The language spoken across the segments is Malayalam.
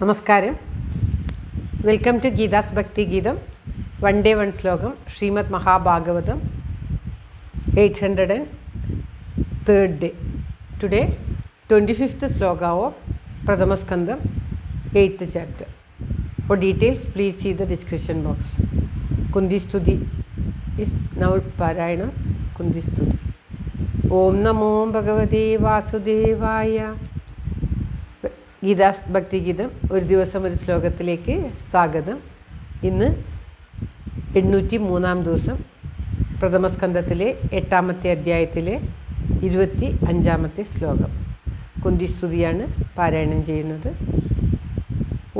നമസ്കാരം. വെൽക്കം ടു ഗീതാസ് ഭക്തി ഗീതം. വൺ ഡേ വൺ ശ്ലോകം. Shrimad Mahabhagavatam 803rd day. Today 25th sloka of Pradhama Skandam 8th chapter. For details please see the description box. Kundi Stuti is now Parayanam. Kundi Stuti. Om Namo Bhagavate Vasudevaya. Geetha's ഭക്തി ഗീതം ഒരു ദിവസം ഒരു ശ്ലോകത്തിലേക്ക് സ്വാഗതം. ഇന്ന് 803 ദിവസം പ്രഥമസ്കന്ധത്തിലെ 8ാമത്തെ അധ്യായത്തിലെ 25ാമത്തെ ശ്ലോകം. കുന്തി സ്തുതിയാണ് പാരായണം ചെയ്യുന്നത്.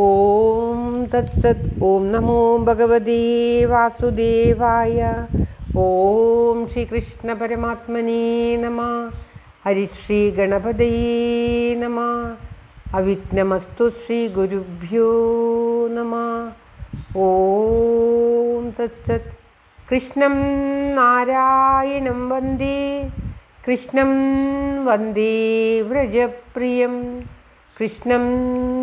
ഓം തത്സത്. ഓം നമോ ഭഗവതേ വാസുദേവായ. ഓം ശ്രീകൃഷ്ണ പരമാത്മനേ നമഃ. ഹരിശ്രീ ഗണപതയേ നമഃ. അവിഘ്നമസ്തു ശ്രീ ഗുരുഭ്യോ നമഃ. ഓം തത്സത്. കൃഷ്ണം നാരായണം വന്ദേ. കൃഷ്ണം വന്ദേ വ്രജപ്രിയം. കൃഷ്ണം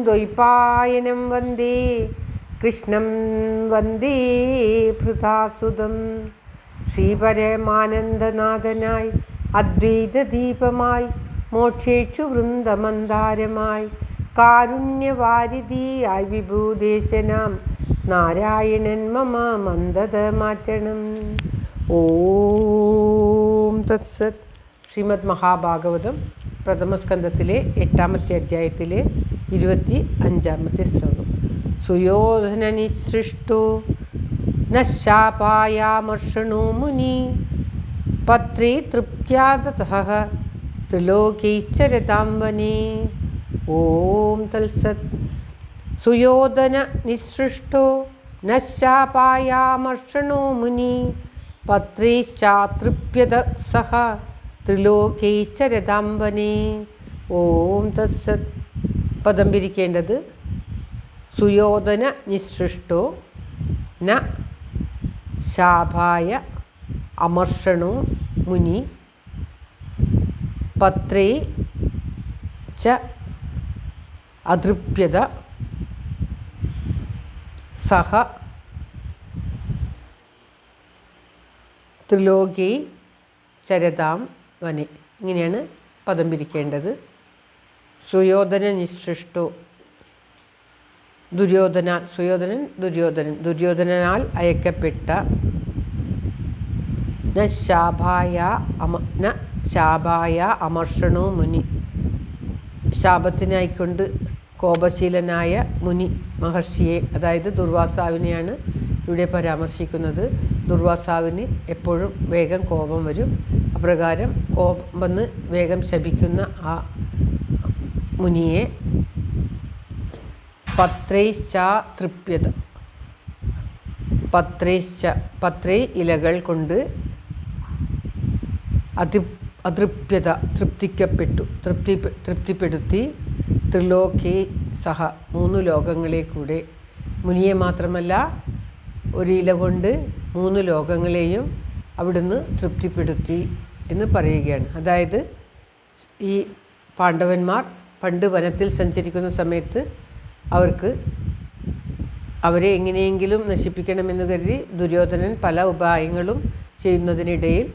ദ്വൈപായനം വന്ദേ. കൃഷ്ണം വന്ദേ ഭൃതാസുതം. ശ്രീപരമാനന്ദനാഥനായി അദ്വൈതദീപമായി മോക്ഷേക്ഷു വൃന്ദമന്ദാരമായി കാരുണ്യവാരിധിയായി വിഭൂദേശനാം നാരായണൻ മമ മന്ദത മാറ്റണം. ഓം തത്സത്. ശ്രീമദ് മഹാഭാഗവതം പ്രഥമസ്കന്ധത്തിലെ 8ാമത്തെ അധ്യായത്തിലെ 25ാമത്തെ ശ്ലോകം. സുയോധന നിസൃഷ്ടോ നശാപായാമർഷണോ മുനി പത്രേ തൃപ്യാദതഃ ത്രിലോകൈശ്ചരതാം വനേ. ഓം തത്സത്. സുയോധന നിസൃഷ്ടോ നശാപായാമർഷണോ മുനി പത്രൈശ്ചാതൃപ്യത സഹ ത്രിലോകൈശ്ചരതാം വനേ. ഓം തത്സത്. പദം പിരിക്കേണ്ടത് സുയോധന നിസൃഷ്ടോ ന ശാപായ അമർഷണോ മുനി പത്രേ ച അതൃപ്യത സഹ ത്രിലോകേ ചരതാം വനെ. ഇങ്ങനെയാണ് പദം പിരിക്കേണ്ടത്. സുയോധന നിസൃഷ്ടോ. ദുര്യോധനാൽ അയക്കപ്പെട്ട ന ശാപായ അമർഷണോ മുനി. ശാപത്തിനായിക്കൊണ്ട് കോപശീലനായ മുനി മഹർഷിയെ, അതായത് ദുർവാസാവിനെയാണ് ഇവിടെ പരാമർശിക്കുന്നത്. ദുർവാസാവിന് എപ്പോഴും വേഗം കോപം വരും. അപ്രകാരം കോപം വന്ന് വേഗം ശപിക്കുന്ന ആ മുനിയെ പത്രൈശ്ചാതൃപ്യത. പത്രേ ഇലകൾ കൊണ്ട് അതൃപ്യത തൃപ്തിപ്പെടുത്തി ത്രിലോകേ സഹ 3 ലോകങ്ങളെ കൂടെ. മുനിയെ മാത്രമല്ല, ഒരു ഇല കൊണ്ട് 3 ലോകങ്ങളെയും അവിടുന്ന് തൃപ്തിപ്പെടുത്തി എന്ന് പറയുകയാണ്. അതായത് ഈ പാണ്ഡവന്മാർ പണ്ട് വനത്തിൽ സഞ്ചരിക്കുന്ന സമയത്ത് അവരെ എങ്ങനെയെങ്കിലും നശിപ്പിക്കണമെന്ന് കരുതി ദുര്യോധനൻ പല ഉപായങ്ങളും ചെയ്യുന്നതിനിടയിൽ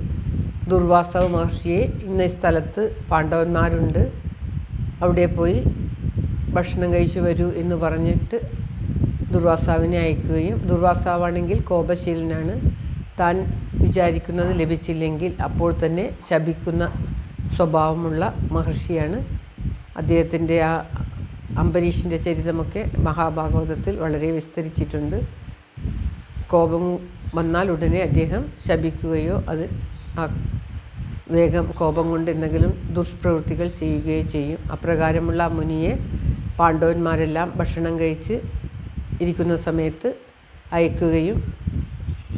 ദുർവാസാവ് മഹർഷിയെ ഇന്ന സ്ഥലത്ത് പാണ്ഡവന്മാരുണ്ട്, അവിടെ പോയി ഭക്ഷണം കഴിച്ചു വരൂ എന്ന് പറഞ്ഞിട്ട് ദുർവാസാവിനെ അയക്കുകയും, ദുർവാസാവാണെങ്കിൽ കോപശീലനാണ്, താൻ വിചാരിക്കുന്നത് ലഭിച്ചില്ലെങ്കിൽ അപ്പോൾ തന്നെ ശപിക്കുന്ന സ്വഭാവമുള്ള മഹർഷിയാണ്. അദ്ദേഹത്തിൻ്റെ ആ അംബരീഷിൻ്റെ ചരിതമൊക്കെ മഹാഭാഗവതത്തിൽ വളരെ വിസ്തരിച്ചിട്ടുണ്ട്. കോപം വന്നാൽ ഉടനെ അദ്ദേഹം ശപിക്കുകയോ അത് വേഗം കോപം കൊണ്ട് എന്തെങ്കിലും ദുഷ്പ്രവൃത്തികൾ ചെയ്യുകയോ ചെയ്യും. അപ്രകാരമുള്ള മുനിയെ പാണ്ഡവന്മാരെല്ലാം ഭക്ഷണം കഴിച്ച് ഇരിക്കുന്ന സമയത്ത് അയക്കുകയും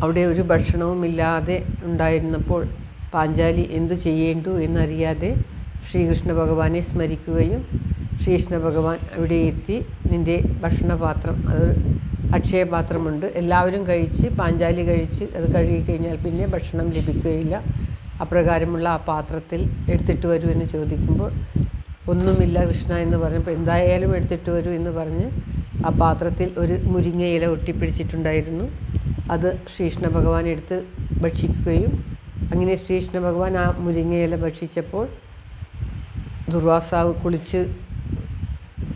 അവിടെ ഒരു ഭക്ഷണവുമില്ലാതെ ഉണ്ടായിരുന്നപ്പോൾ പാഞ്ചാലി എന്തു ചെയ്യേണ്ടു എന്നറിയാതെ ശ്രീകൃഷ്ണ ഭഗവാനെ സ്മരിക്കുകയും ശ്രീകൃഷ്ണ ഭഗവാൻ അവിടെ എത്തി, നിൻ്റെ ഭക്ഷണപാത്രം, അത് അക്ഷയപാത്രമുണ്ട്, എല്ലാവരും കഴിച്ച് പാഞ്ചാലി കഴിച്ച് അത് കഴുകിക്കഴിഞ്ഞാൽ പിന്നെ ഭക്ഷണം ലഭിക്കുകയില്ല, അപ്രകാരമുള്ള ആ പാത്രത്തിൽ എടുത്തിട്ട് വരൂ എന്ന് ചോദിക്കുമ്പോൾ ഒന്നുമില്ല കൃഷ്ണ എന്ന് പറഞ്ഞപ്പോൾ എന്തായാലും എടുത്തിട്ട് വരൂ എന്ന് പറഞ്ഞ് ആ പാത്രത്തിൽ ഒരു മുരിങ്ങയില ഒട്ടിപ്പിടിച്ചിട്ടുണ്ടായിരുന്നു. അത് ശ്രീകൃഷ്ണ ഭഗവാൻ എടുത്ത് ഭക്ഷിക്കുകയും അങ്ങനെ ശ്രീകൃഷ്ണ ഭഗവാൻ ആ മുരിങ്ങയില ഭക്ഷിച്ചപ്പോൾ ദുർവാസാവ് കുളിച്ച്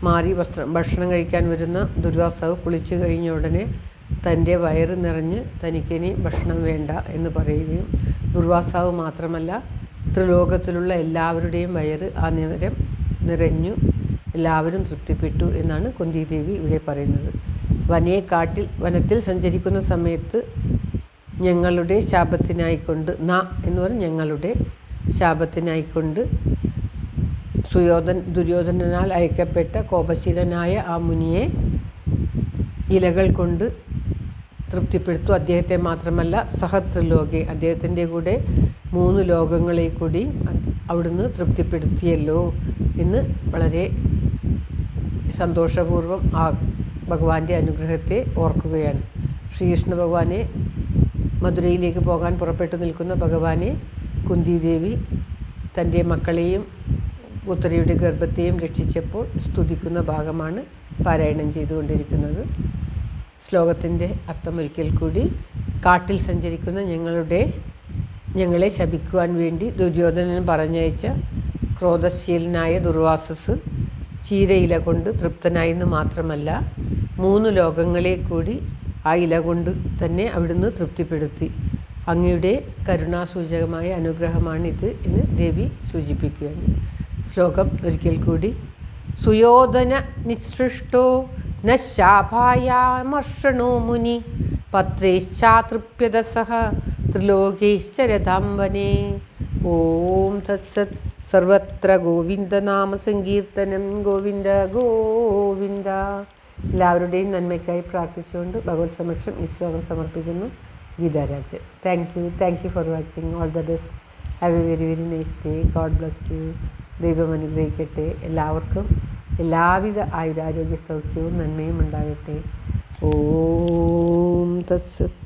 മാറി ഭക്ഷണം കഴിക്കാൻ വരുന്ന ദുർവാസാവ് കുളിച്ച് കഴിഞ്ഞ ഉടനെ തൻ്റെ വയറ് നിറഞ്ഞ് തനിക്കിനി ഭക്ഷണം വേണ്ട എന്ന് പറയുകയും ദുർവാസാവ് മാത്രമല്ല ത്രിലോകത്തിലുള്ള എല്ലാവരുടെയും വയറ് ആ നേരം നിറഞ്ഞു, എല്ലാവരും തൃപ്തിപ്പെട്ടു എന്നാണ് കുന്തിദേവി ഇവിടെ പറയുന്നത്. വനത്തിൽ സഞ്ചരിക്കുന്ന സമയത്ത് ഞങ്ങളുടെ ശാപത്തിനായിക്കൊണ്ട് എന്ന് പറഞ്ഞാൽ ഞങ്ങളുടെ ശാപത്തിനായിക്കൊണ്ട് ദുര്യോധനനാൽ അയക്കപ്പെട്ട കോപശീലനായ ആ മുനിയെ ഇലകൾ കൊണ്ട് തൃപ്തിപ്പെടുത്തു. അദ്ദേഹത്തെ മാത്രമല്ല സഹത്രിലോകെ അദ്ദേഹത്തിൻ്റെ കൂടെ 3 ലോകങ്ങളെ കൂടി അവിടുന്ന് തൃപ്തിപ്പെടുത്തിയല്ലോ എന്ന് വളരെ സന്തോഷപൂർവ്വം ആ ഭഗവാന്റെ അനുഗ്രഹത്തെ ഓർക്കുകയാണ്. ശ്രീകൃഷ്ണ ഭഗവാനെ മധുരയിലേക്ക് പോകാൻ പുറപ്പെട്ടു നിൽക്കുന്ന ഭഗവാനെ കുന്തിദേവി തൻ്റെ മക്കളെയും ഉത്തരയുടെ ഗർഭത്തെയും രക്ഷിച്ചപ്പോൾ സ്തുതിക്കുന്ന ഭാഗമാണ് പാരായണം ചെയ്തുകൊണ്ടിരിക്കുന്നത്. ശ്ലോകത്തിൻ്റെ അർത്ഥം ഒരിക്കൽ കൂടി. കാട്ടിൽ സഞ്ചരിക്കുന്ന ഞങ്ങളെ ശപിക്കുവാൻ വേണ്ടി ദുര്യോധനൻ പറഞ്ഞയച്ച ക്രോധശീലനായ ദുർവാസസ് ചീരയില കൊണ്ട് തൃപ്തനായെന്ന് മാത്രമല്ല 3 ലോകങ്ങളെ കൂടി ആ ഇല കൊണ്ട് തന്നെ അവിടുന്ന് തൃപ്തിപ്പെടുത്തി. അങ്ങയുടെ കരുണാസൂചകമായ അനുഗ്രഹമാണിത് എന്ന് ദേവി സൂചിപ്പിക്കുകയാണ്. ശ്ലോകം ഒരിക്കൽ കൂടി. സുയോധന നിസൃഷ്ടോ ന ശാഭായാമർഷണോ മുനി പത്രേശ്ചാതൃപ്യത സഹ ത്രിലോകേശ്ചരതാംബനേ. ഓം തത്സത്. സർവത്ര ഗോവിന്ദനാമ സങ്കീർത്തനം. ഗോവിന്ദ ഗോവിന്ദ. എല്ലാവരുടെയും നന്മയ്ക്കായി പ്രാർത്ഥിച്ചുകൊണ്ട് ഭഗവത് സമക്ഷം ഈ ശ്ലോകം സമർപ്പിക്കുന്നു. Geetharaj. Thank you for watching. All the best. Have a very very nice day. God bless you. ദൈവം അനുഗ്രഹിക്കട്ടെ. എല്ലാവർക്കും എല്ലാവിധ ആയുരാരോഗ്യ സൗഖ്യവും നന്മയും ഉണ്ടാകട്ടെ. ഓം തത്സത്.